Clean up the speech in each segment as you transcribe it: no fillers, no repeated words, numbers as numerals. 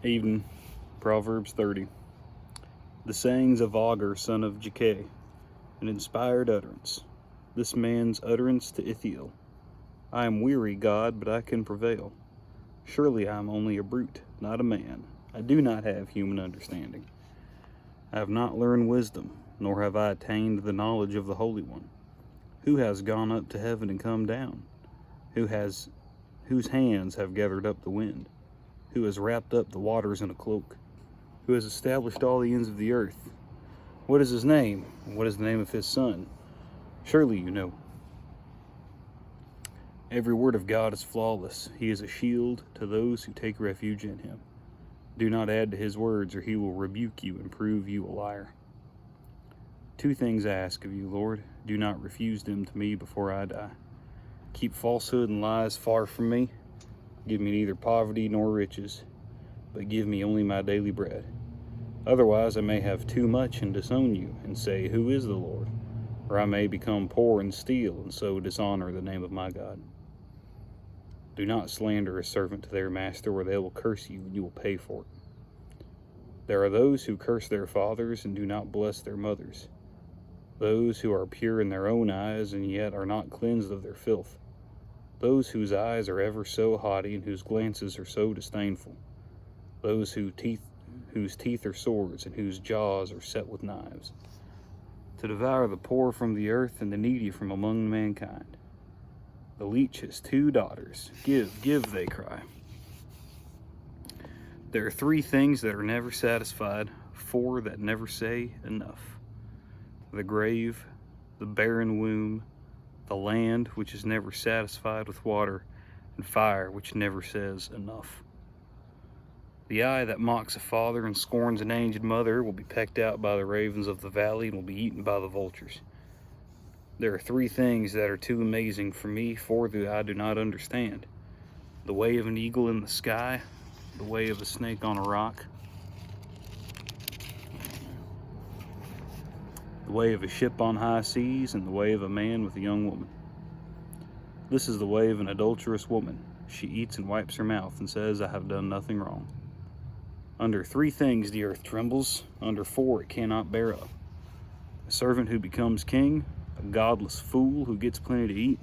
Evening, Proverbs 30. The sayings of Augur, son of Jakeh, an inspired utterance. This man's utterance to Ithiel. I am weary, God, but I can prevail. Surely I am only a brute, not a man. I do not have human understanding. I have not learned wisdom, nor have I attained the knowledge of the Holy One. Who has gone up to heaven and come down? Whose hands have gathered up the wind? Who has wrapped up the waters in a cloak? Who has established all the ends of the earth? What is his name? And what is the name of his son? Surely you know. Every word of God is flawless. He is a shield to those who take refuge in him. Do not add to his words, or he will rebuke you and prove you a liar. Two things I ask of you, Lord. Do not refuse them to me before I die. Keep falsehood and lies far from me. Give me neither poverty nor riches, but give me only my daily bread. Otherwise I may have too much and disown you, and say, Who is the Lord? Or I may become poor and steal, and so dishonor the name of my God. Do not slander a servant to their master, or they will curse you, and you will pay for it. There are those who curse their fathers and do not bless their mothers, those who are pure in their own eyes and yet are not cleansed of their filth, those whose eyes are ever so haughty and whose glances are so disdainful, those whose teeth are swords and whose jaws are set with knives, to devour the poor from the earth and the needy from among mankind. The leech has two daughters. Give, give, they cry. There are three things that are never satisfied, four that never say enough: the grave, the barren womb, the land which is never satisfied with water, and fire which never says enough. The eye that mocks a father and scorns an aged mother will be pecked out by the ravens of the valley and will be eaten by the vultures. There are three things that are too amazing for me, four that I do not understand: the way of an eagle in the sky, the way of a snake on a rock, the way of a ship on high seas, and the way of a man with a young woman. This is the way of an adulterous woman. She eats and wipes her mouth and says, I have done nothing wrong. Under three things the earth trembles, under four it cannot bear up: a servant who becomes king, a godless fool who gets plenty to eat,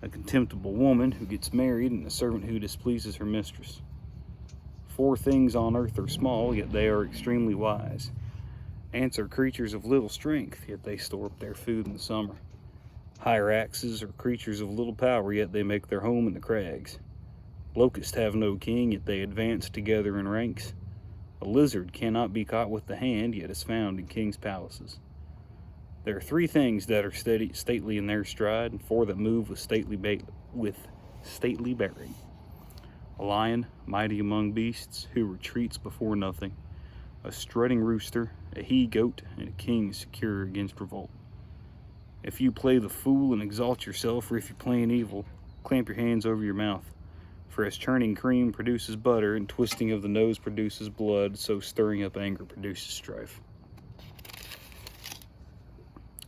a contemptible woman who gets married, and a servant who displeases her mistress. Four things on earth are small, yet they are extremely wise. Ants are creatures of little strength, yet they store up their food in the summer. Hyraxes are creatures of little power, yet they make their home in the crags. Locusts have no king, yet they advance together in ranks. A lizard cannot be caught with the hand, yet is found in kings' palaces. There are three things that are stately in their stride, and four that move with stately bearing: a lion, mighty among beasts, who retreats before nothing; a strutting rooster, a he-goat, and a king secure against revolt. If you play the fool and exalt yourself, or if you play an evil, clamp your hands over your mouth. For as churning cream produces butter, and twisting of the nose produces blood, so stirring up anger produces strife.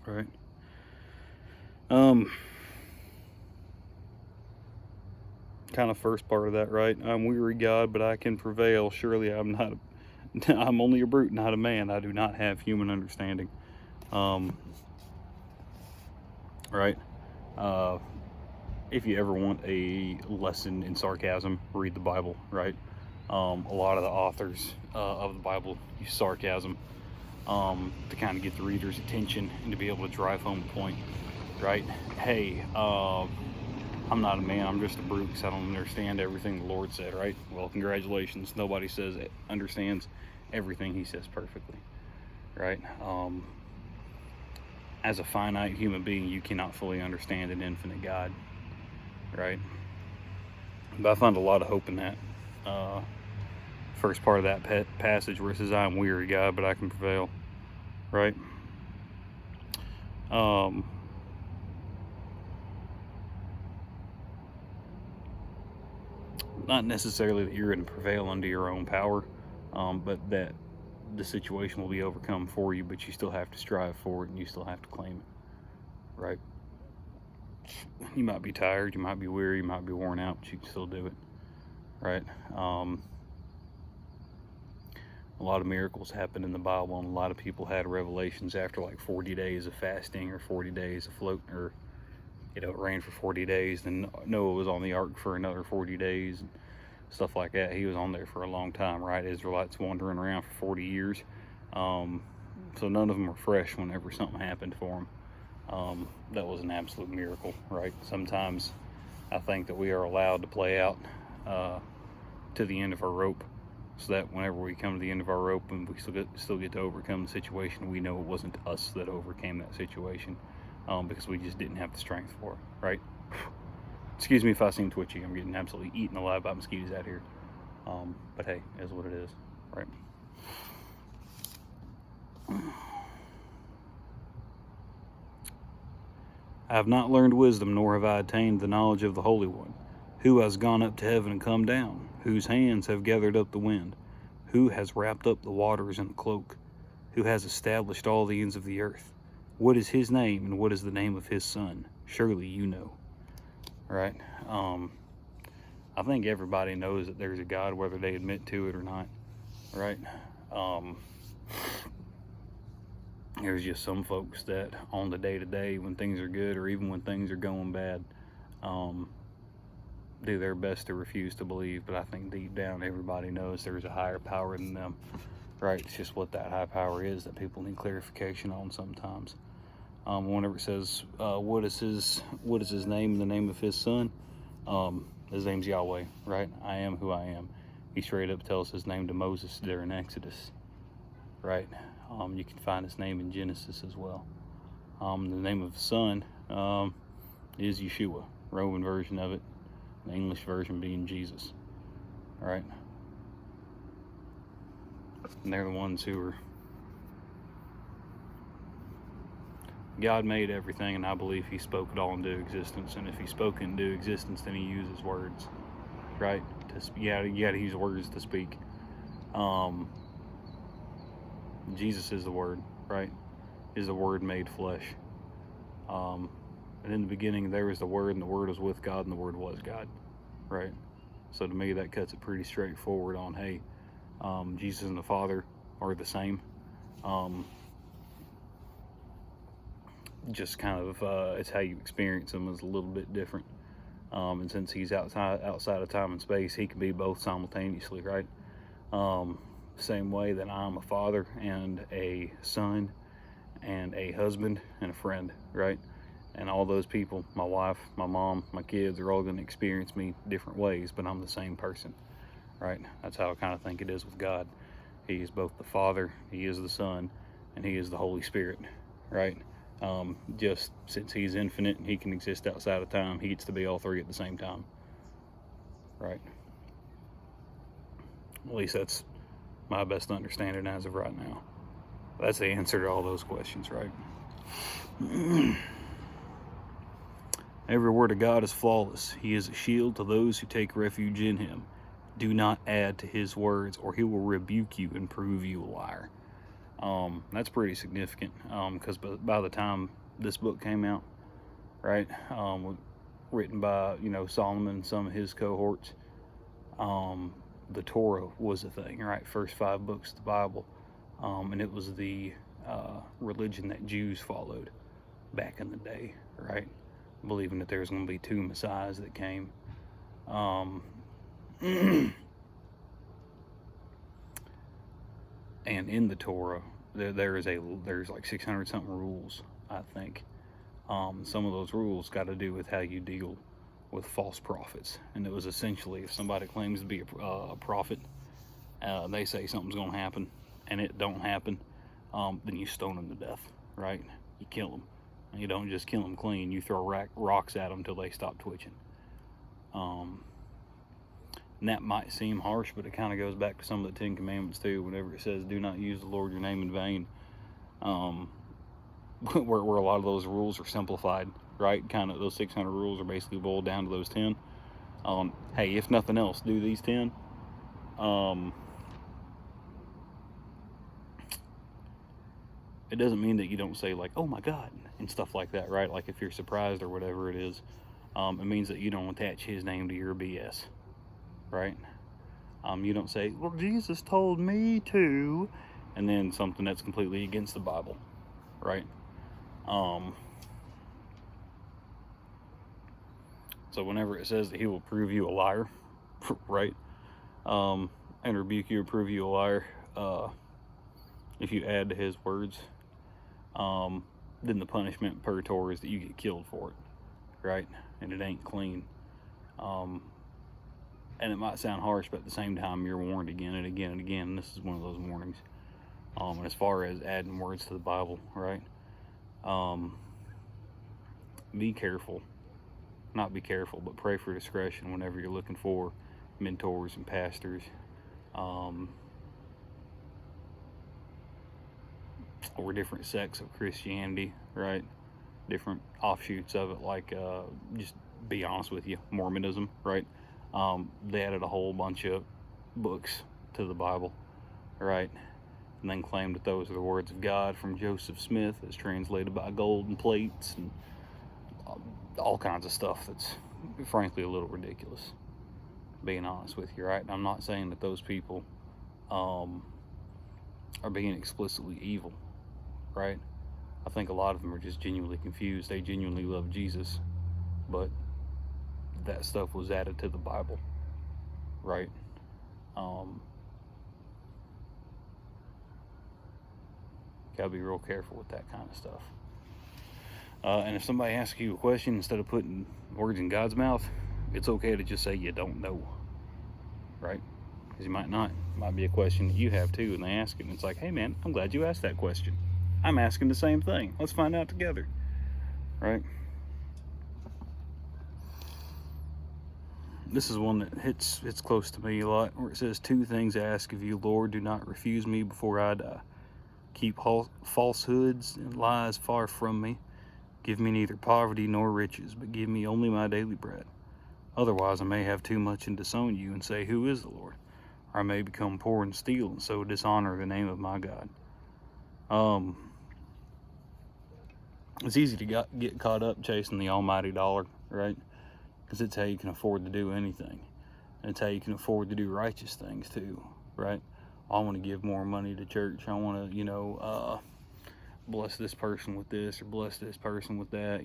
All right. Kind of first part of that, right? I'm weary, God, but I can prevail. Surely I'm only a brute, not a man. I do not have human understanding. Right? If you ever want a lesson in sarcasm, read the Bible, right? A lot of the authors of the Bible use sarcasm to kind of get the reader's attention and to be able to drive home the point, right? Hey, I'm not a man, I'm just a brute because I don't understand everything the Lord said, right? Well, congratulations. Nobody understands everything he says perfectly, right? As a finite human being, you cannot fully understand an infinite God, right? But I find a lot of hope in that. First part of that passage where it says, I am weary, God, but I can prevail, right? Not necessarily that you're going to prevail under your own power, but that the situation will be overcome for you, but you still have to strive for it and you still have to claim it, right? You might be tired, you might be weary, you might be worn out, but you can still do it, right? A lot of miracles happened in the Bible, and a lot of people had revelations after like 40 days of fasting or 40 days of float, or it rained for 40 days. Then Noah was on the ark for another 40 days and stuff like that. He was on there for a long time, right? Israelites wandering around for 40 years. So none of them were fresh whenever something happened for them. That was an absolute miracle, right? Sometimes I think that we are allowed to play out to the end of our rope, so that whenever we come to the end of our rope and we still get to overcome the situation, we know it wasn't us that overcame that situation, because we just didn't have the strength for it, right? Excuse me if I seem twitchy. I'm getting absolutely eaten alive by mosquitoes out here. But hey, it is what it is, right? I have not learned wisdom, nor have I attained the knowledge of the Holy One. Who has gone up to heaven and come down? Whose hands have gathered up the wind? Who has wrapped up the waters in a cloak? Who has established all the ends of the earth? What is his name, and what is the name of his son? Surely you know. Right? I think everybody knows that there's a God, whether they admit to it or not. Right? There's just some folks that on the day-to-day, when things are good or even when things are going bad, do their best to refuse to believe. But I think deep down everybody knows there's a higher power than them, right? It's just what that high power is that people need clarification on sometimes. Whenever it says what is his name and the name of his son, his name's Yahweh, right? I am who I am. He straight up tells his name to Moses there in Exodus, right? You can find his name in Genesis as well. The name of the son is Yeshua, Roman version of it, the English version being Jesus, right? And they're the ones who are, God made everything, and I believe he spoke it all into existence. And if he spoke it into existence, then he uses words, right? You gotta use words to speak. Jesus is the Word, right? Is the Word made flesh. And in the beginning there was the Word, and the Word was with God, and the Word was God, right? So to me that cuts it pretty straightforward on, hey, Jesus and the Father are the same. Just kind of it's how you experience them is a little bit different. And since he's outside of time and space, he can be both simultaneously, right? Same way that I'm a father and a son and a husband and a friend, right? And all those people, my wife, my mom, my kids, are all going to experience me different ways, but I'm the same person, right? That's how I kind of think it is with God. He is both the Father, he is the Son, and he is the Holy Spirit, right? Just since he's infinite and he can exist outside of time, he gets to be all three at the same time, right? At least that's my best understanding as of right now. That's the answer to all those questions, right? Every word of God is flawless. He is a shield to those who take refuge in him. Do not add to his words, or he will rebuke you and prove you a liar. That's pretty significant, because by the time this book came out, right, written by Solomon and some of his cohorts, the Torah was a thing, right? First 5 books of the Bible, and it was the religion that Jews followed back in the day, right? Believing that there's going to be 2 messiahs that came. And in the Torah, there's like 600 something rules, I think. Some of those rules got to do with how you deal with false prophets. And it was essentially, if somebody claims to be a prophet, they say something's going to happen, and it don't happen, then you stone them to death, right? You kill them. And you don't just kill them clean. You throw rocks at them until they stop twitching. And that might seem harsh, but it kind of goes back to some of the 10 Commandments too, whenever it says, do not use the Lord your name in vain. Where a lot of those rules are simplified, right? Kind of those 600 rules are basically boiled down to those 10. Hey, if nothing else, do these 10. It doesn't mean that you don't say like, oh my God, and stuff like that, right? Like if you're surprised or whatever it is, it means that you don't attach his name to your BS, right? You don't say, well, Jesus told me to, and then something that's completely against the Bible, right? So whenever it says that he will prove you a liar, right? And rebuke you or prove you a liar, if you add to his words, then the punishment per Torah is that you get killed for it, right? And it ain't clean. And it might sound harsh, but at the same time, you're warned again and again and again. And this is one of those warnings. And as far as adding words to the Bible, right? Be careful. Not be careful, but pray for discretion whenever you're looking for mentors and pastors. Or different sects of Christianity, right? Different offshoots of it, like, just be honest with you, Mormonism, right? They added a whole bunch of books to the Bible, right? And then claimed that those are the words of God from Joseph Smith, as translated by golden plates, and all kinds of stuff that's frankly a little ridiculous, being honest with you, right? I'm not saying that those people are being explicitly evil, right? I think a lot of them are just genuinely confused. They genuinely love Jesus, but that stuff was added to the Bible, right? Gotta be real careful with that kind of stuff. And if somebody asks you a question, instead of putting words in God's mouth, it's okay to just say you don't know, right? Because you might not. It might be a question that you have too, and they ask it, and it's like, hey man, I'm glad you asked that question. I'm asking the same thing. Let's find out together, right? This is one that hits close to me a lot, where it says, 2 things I ask of you, Lord, do not refuse me before I die. Keep falsehoods and lies far from me. Give me neither poverty nor riches, but give me only my daily bread. Otherwise I may have too much and disown you and say, who is the Lord? Or I may become poor and steal, and so dishonor the name of my God. It's easy to get caught up chasing the almighty dollar, right? Because it's how you can afford to do anything. And it's how you can afford to do righteous things too, right? I want to give more money to church. I want to, bless this person with this or bless this person with that,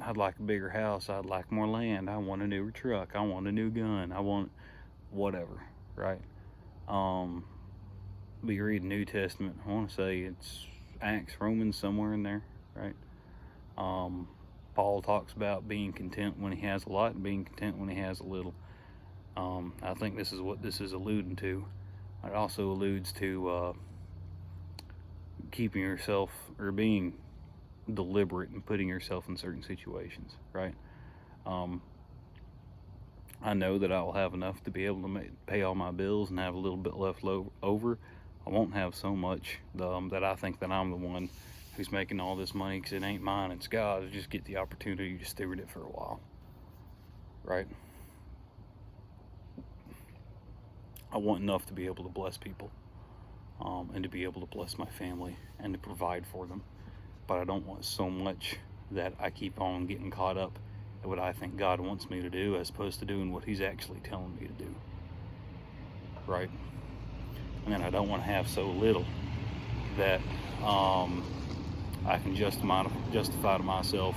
I'd like a bigger house. I'd like more land. I want a newer truck. I want a new gun. I want whatever, right? But you read the New Testament, I want to say it's Acts, Romans, somewhere in there, right? Paul talks about being content when he has a lot and being content when he has a little. I think this is what this is alluding to. It also alludes to keeping yourself, or being deliberate and putting yourself in certain situations, right? I know that I will have enough to be able to pay all my bills and have a little bit left over. I won't have so much that I think that I'm the one who's making all this money, because it ain't mine, it's God's. Just get the opportunity to steward it for a while, right? I want enough to be able to bless people, and to be able to bless my family and to provide for them. But I don't want so much that I keep on getting caught up in what I think God wants me to do, as opposed to doing what he's actually telling me to do, right? And then I don't want to have so little that I can justify to myself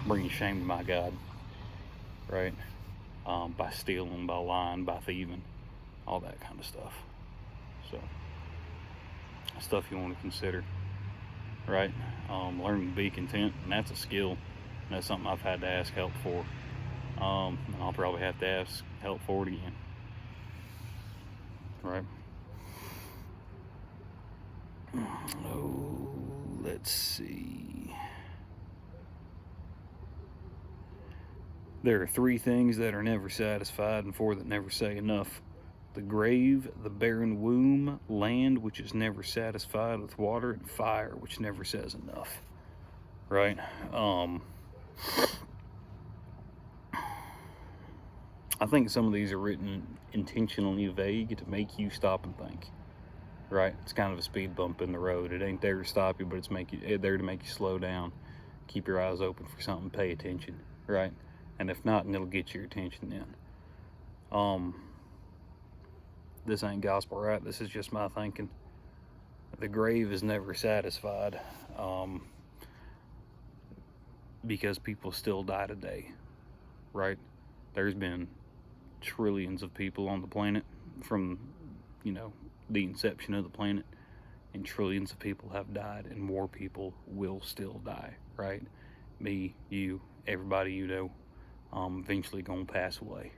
bringing shame to my God, right? By stealing, by lying, by thieving, all that kind of stuff. So, stuff you want to consider, right? Learning to be content, and that's a skill. And that's something I've had to ask help for. And I'll probably have to ask help for it again, right? Oh, let's see. There are 3 things that are never satisfied, and 4 that never say enough. The grave, the barren womb, land which is never satisfied with water, and fire which never says enough, right? I think some of these are written intentionally vague to make you stop and think, right? It's kind of a speed bump in the road. It ain't there to stop you, but it's there to make you slow down, keep your eyes open for something, pay attention, right? And if not, then it'll get your attention then. this ain't gospel, right? This is just my thinking. The grave is never satisfied, because people still die today, right? There's been trillions of people on the planet from, the inception of the planet, and trillions of people have died, and more people will still die, right? Me, you, everybody eventually gonna pass away.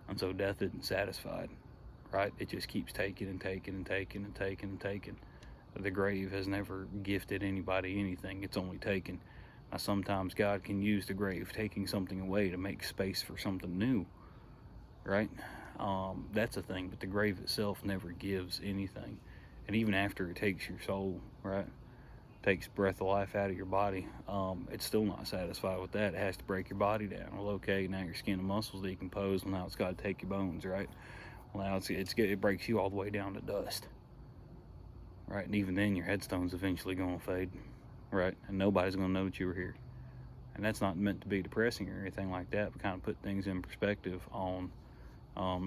And so death isn't satisfied, right? It just keeps taking and taking and taking and taking and taking. The grave has never gifted anybody anything, it's only taken. Now, sometimes God can use the grave, taking something away, to make space for something new, right? That's a thing, but the grave itself never gives anything. And even after it takes your soul, right, takes breath of life out of your body, it's still not satisfied with that. It has to break your body down. Well, okay, now your skin and muscles decompose. Well, now it's got to take your bones, right? Well, now it breaks you all the way down to dust, right? And even then, your headstone's eventually going to fade, right? And nobody's going to know that you were here. And that's not meant to be depressing or anything like that, but kind of put things in perspective on,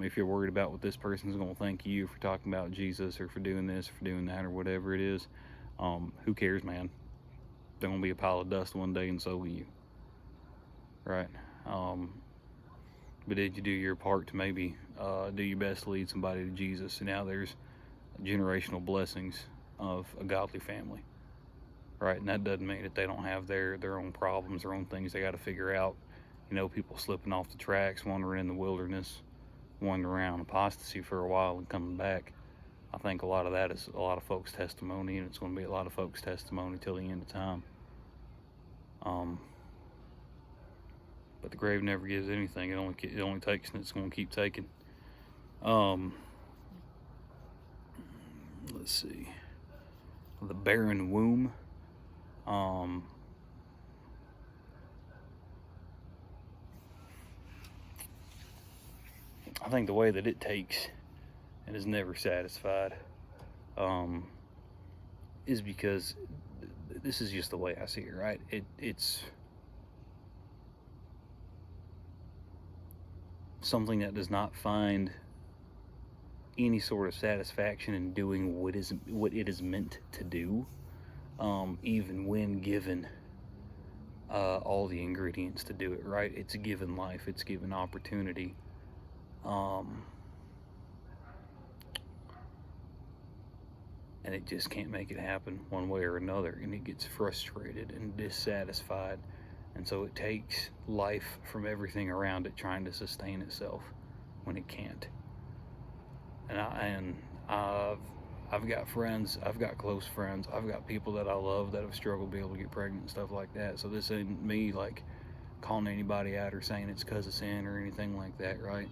if you're worried about what this person's going to think of you for talking about Jesus, or for doing this, or for doing that, or whatever it is, who cares, man? They're going to be a pile of dust one day, and so will you, right? But did you do your part to maybe do your best to lead somebody to Jesus? And now there's generational blessings of a godly family, right? And that doesn't mean that they don't have their own problems, their own things they got to figure out. People slipping off the tracks, wandering in the wilderness, wandering around apostasy for a while and coming back. I think a lot of that is a lot of folks' testimony, and it's going to be a lot of folks' testimony till the end of time. But the grave never gives anything. It only takes, and it's going to keep taking. Let's see. The barren womb. I think the way that it takes and is never satisfied, is because this is just the way I see it, right? It's something that does not find any sort of satisfaction in doing what it is meant to do, even when given all the ingredients to do it, right? It's given life, it's given opportunity. And it just can't make it happen one way or another, and it gets frustrated and dissatisfied, and so it takes life from everything around it trying to sustain itself when it can't. And I've got friends, I've got close friends, I've got people that I love that have struggled to be able to get pregnant and stuff like that. So this ain't me like calling anybody out or saying it's because of sin or anything like that, right?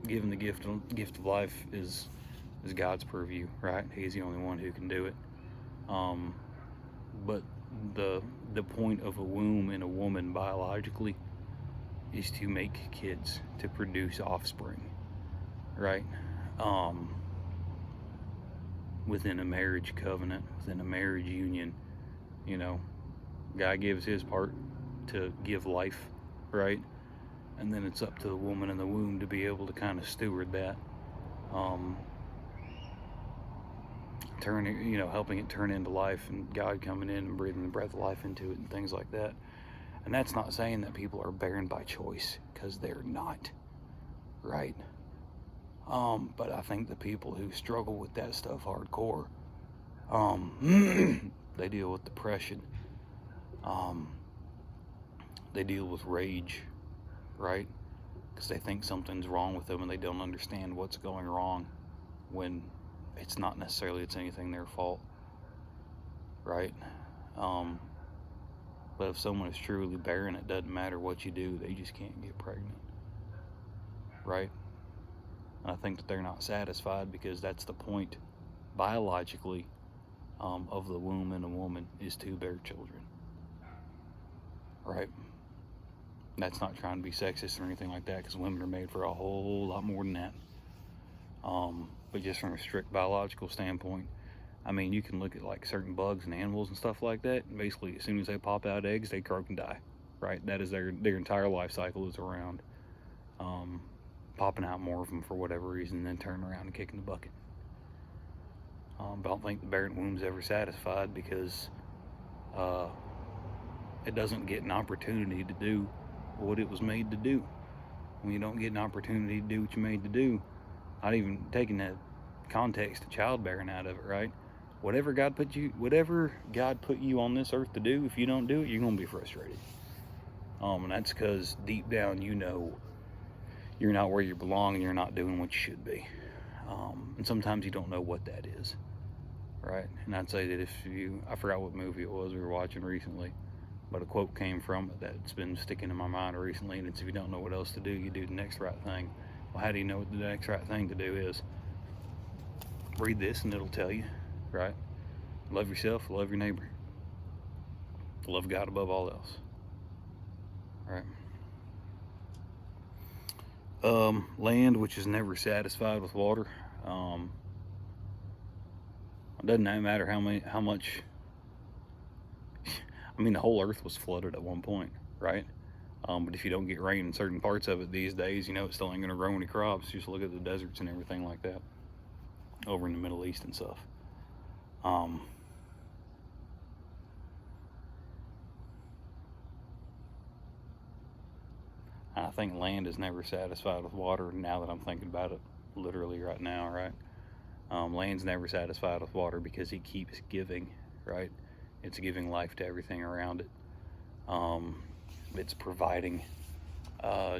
Giving the gift of life is God's purview, right? He's the only one who can do it. But the point of a womb in a woman biologically is to make kids, to produce offspring, right? Within a marriage covenant, within a marriage union, God gives his part to give life, right? And then it's up to the woman in the womb to be able to kind of steward that, helping it turn into life, and God coming in and breathing the breath of life into it and things like that. And that's not saying that people are barren by choice, because they're not, right? But I think the people who struggle with that stuff hardcore, they deal with depression, they deal with rage, right? Because they think something's wrong with them and they don't understand what's going wrong, when it's not necessarily anything their fault, right? But if someone is truly barren, it doesn't matter what you do, they just can't get pregnant, right? And I think that they're not satisfied, because that's the point biologically of the womb in a woman, is to bear children, right? And that's not trying to be sexist or anything like that, because women are made for a whole lot more than that. But just from a strict biological standpoint, I mean, you can look at like certain bugs and animals and stuff like that, and basically as soon as they pop out eggs, they croak and die, right? That is their entire life cycle is around popping out more of them for whatever reason, and then turning around and kicking the bucket. But I don't think the bear in the womb's ever satisfied, because it doesn't get an opportunity to do what it was made to do. When you don't get an opportunity to do what you're made to do, not even taking that context of childbearing out of it, right? Whatever God put you on this earth to do, if you don't do it, you're gonna be frustrated. And that's because deep down you know you're not where you belong and you're not doing what you should be. And sometimes you don't know what that is, right? And I'd say that I forgot what movie it was we were watching recently, but a quote came from it that's been sticking in my mind recently, and it's, if you don't know what else to do, you do the next right thing. Well, how do you know what the next right thing to do is? Read this and it'll tell you, right? Love yourself, love your neighbor. Love God above all else, right? Land which is never satisfied with water. It doesn't matter how much. I mean, the whole earth was flooded at one point, right? But if you don't get rain in certain parts of it these days, it still ain't gonna grow any crops. Just look at the deserts and everything like that over in the Middle East and stuff. I think land is never satisfied with water, now that I'm thinking about it literally right now, right? Land's never satisfied with water because it keeps giving, right? It's giving life to everything around it. It's providing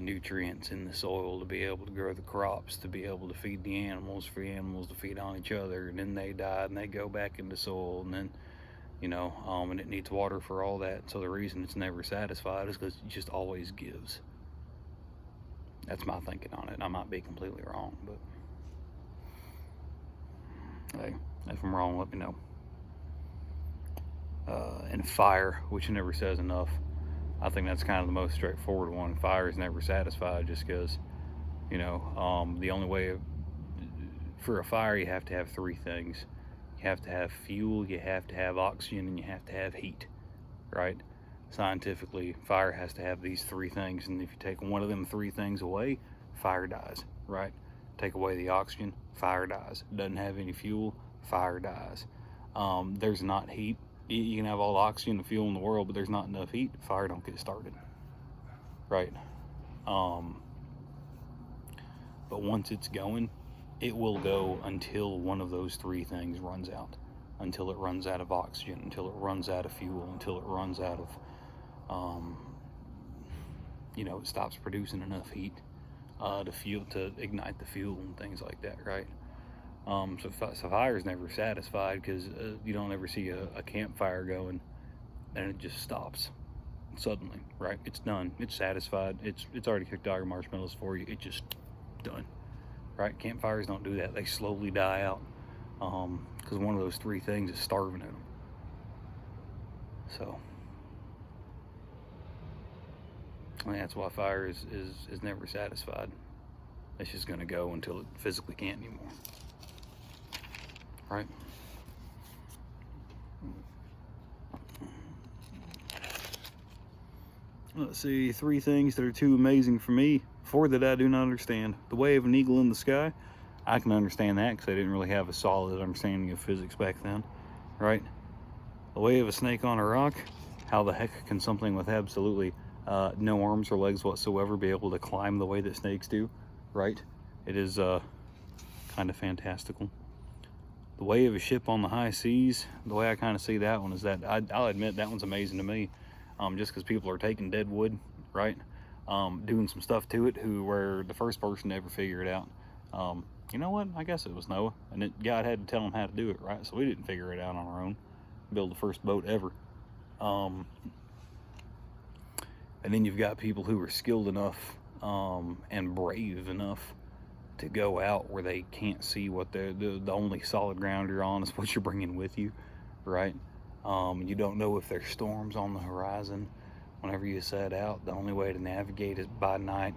nutrients in the soil to be able to grow the crops, to be able to feed the animals, for the animals to feed on each other, and then they die and they go back into soil, and then and it needs water for all that. So the reason it's never satisfied is because it just always gives. That's my thinking on it. I might be completely wrong, but hey, if I'm wrong, let me know. And fire, which never says enough. I think that's kind of the most straightforward one. Fire is never satisfied, just because, the only way for a fire, you have to have three things. You have to have fuel, you have to have oxygen, and you have to have heat, right? Scientifically, fire has to have these three things, and if you take one of them three things away, fire dies, right? Take away the oxygen, fire dies. Doesn't have any fuel, fire dies. There's not heat. You can have all the oxygen and fuel in the world, but there's not enough heat, fire don't get started, right? But once it's going, it will go until one of those three things runs out, until it runs out of oxygen, until it runs out of fuel, until it runs out of, it stops producing enough heat to ignite the fuel and things like that, right? So fire is never satisfied, because you don't ever see a campfire going and it just stops suddenly, right? It's done. It's satisfied. It's already cooked all your marshmallows for you. It's just done, right? Campfires don't do that. They slowly die out because one of those three things is starving at them. So I mean, that's why fire is never satisfied. It's just going to go until it physically can't anymore. Right? Let's see, three things that are too amazing for me, four that I do not understand. The way of an eagle in the sky, I can understand that because I didn't really have a solid understanding of physics back then, right? The way of a snake on a rock, how the heck can something with absolutely no arms or legs whatsoever be able to climb the way that snakes do, right? It is kind of fantastical. The way of a ship on the high seas, the way I kind of see that one is that I'll admit that one's amazing to me, just because people are taking dead wood, right, doing some stuff to it, where the first person to ever figure it out, you know what, I guess it was Noah, and God had to tell him how to do it, right? So we didn't figure it out on our own, build the first boat ever. And then you've got people who are skilled enough and brave enough to go out where they can't see what the only solid ground you're on is what you're bringing with you, right? You don't know if there's storms on the horizon. Whenever you set out, the only way to navigate is by night,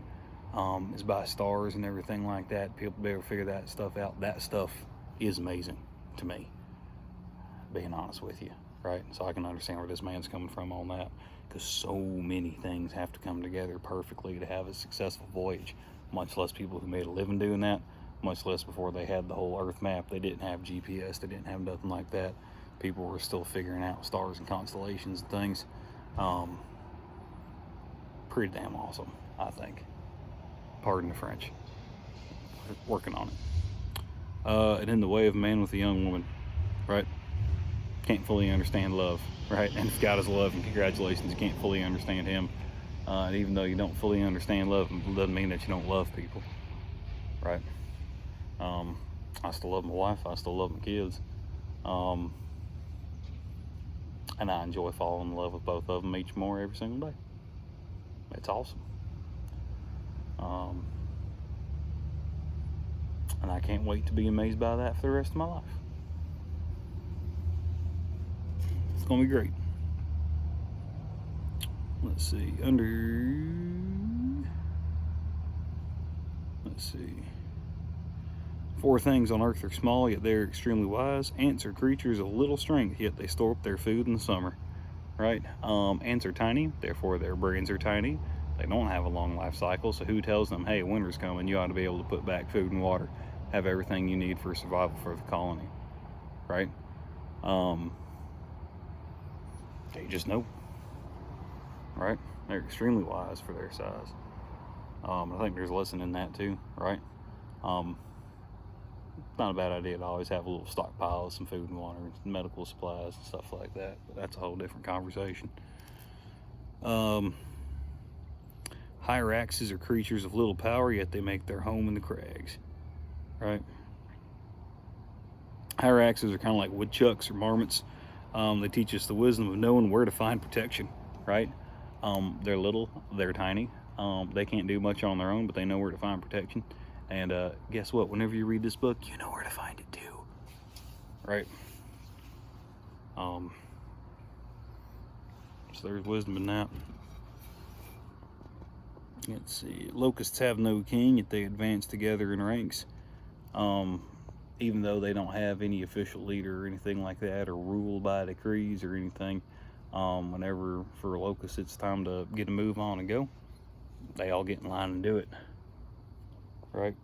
is by stars and everything like that. People be able to figure that stuff out. That stuff is amazing to me, being honest with you, right? So I can understand where this man's coming from on that, because so many things have to come together perfectly to have a successful voyage. much less people who made a living doing that, much less before they had the whole Earth map. They didn't have GPS, they didn't have nothing like that. People were still figuring out stars and constellations and things. Pretty damn awesome, I think. Pardon the French. Working on it. And in the way of a man with a young woman, right? Can't fully understand love, right? And if God is love, and congratulations, you can't fully understand him. And even though you don't fully understand love, it doesn't mean that you don't love people, right? I still love my wife, I still love my kids, and I enjoy falling in love with both of them each more every single day. It's awesome. And I can't wait to be amazed by that for the rest of my life. It's gonna be great. Let's see, let's see. 4 things on earth are small, yet they are extremely wise. Ants are creatures of little strength, yet they store up their food in the summer, right? Ants are tiny, therefore their brains are tiny. They don't have a long life cycle, so who tells them, hey, winter's coming, you ought to be able to put back food and water, have everything you need for survival for the colony, right? They just know, right? They're extremely wise for their size. I think there's a lesson in that too, right? It's not a bad idea to always have a little stockpile of some food and water and medical supplies and stuff like that, but that's a whole different conversation. Hyraxes are creatures of little power, yet they make their home in the crags, right? Hyraxes are kind of like woodchucks or marmots. They teach us the wisdom of knowing where to find protection, right? They're little, they're tiny. They can't do much on their own, but they know where to find protection. And guess what? Whenever you read this book, you know where to find it too, right? So there's wisdom in that. Let's see. Locusts have no king, yet they advance together in ranks. Even though they don't have any official leader or anything like that, or rule by decrees or anything, whenever for locusts it's time to get a move on and go, they all get in line and do it, right?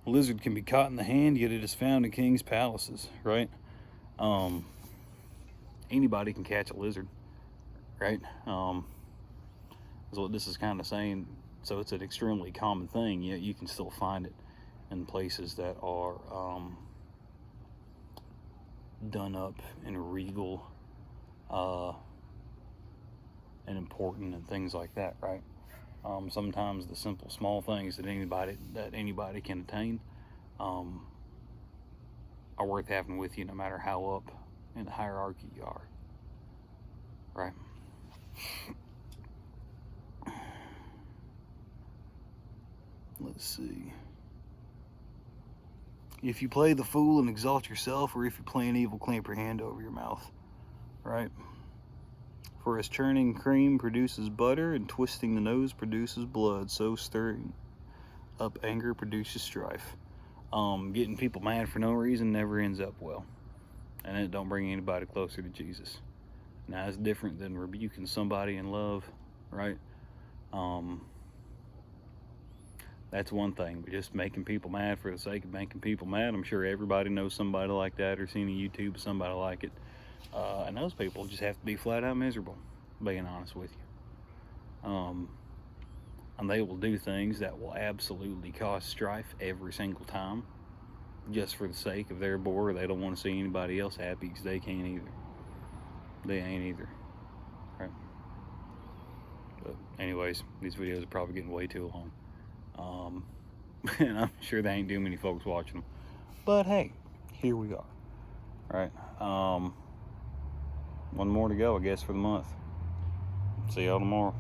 A lizard can be caught in the hand, yet it is found in king's palaces, right? Anybody can catch a lizard, right? Is what this is kind of saying. So it's an extremely common thing, yet you can still find it in places that are done up and regal and important and things like that, right? Sometimes the simple small things that anybody can attain are worth having with you, no matter how up in the hierarchy you are, right? Let's see. If you play the fool and exalt yourself, or if you play an evil, clamp your hand over your mouth, right? For as churning cream produces butter, and twisting the nose produces blood, so stirring up anger produces strife. Getting people mad for no reason never ends up well, and it don't bring anybody closer to Jesus. Now, it's different than rebuking somebody in love, right? That's one thing, but just making people mad for the sake of making people mad, I'm sure everybody knows somebody like that, or seen a YouTube somebody like it. And those people just have to be flat out miserable, being honest with you. And they will do things that will absolutely cause strife every single time, just for the sake of they're bored, or they don't want to see anybody else happy, because they can't either. They ain't either, right? But anyways, these videos are probably getting way too long. And I'm sure there ain't too many folks watching them, but hey, here we are, right? One more to go, I guess, for the month. See y'all tomorrow.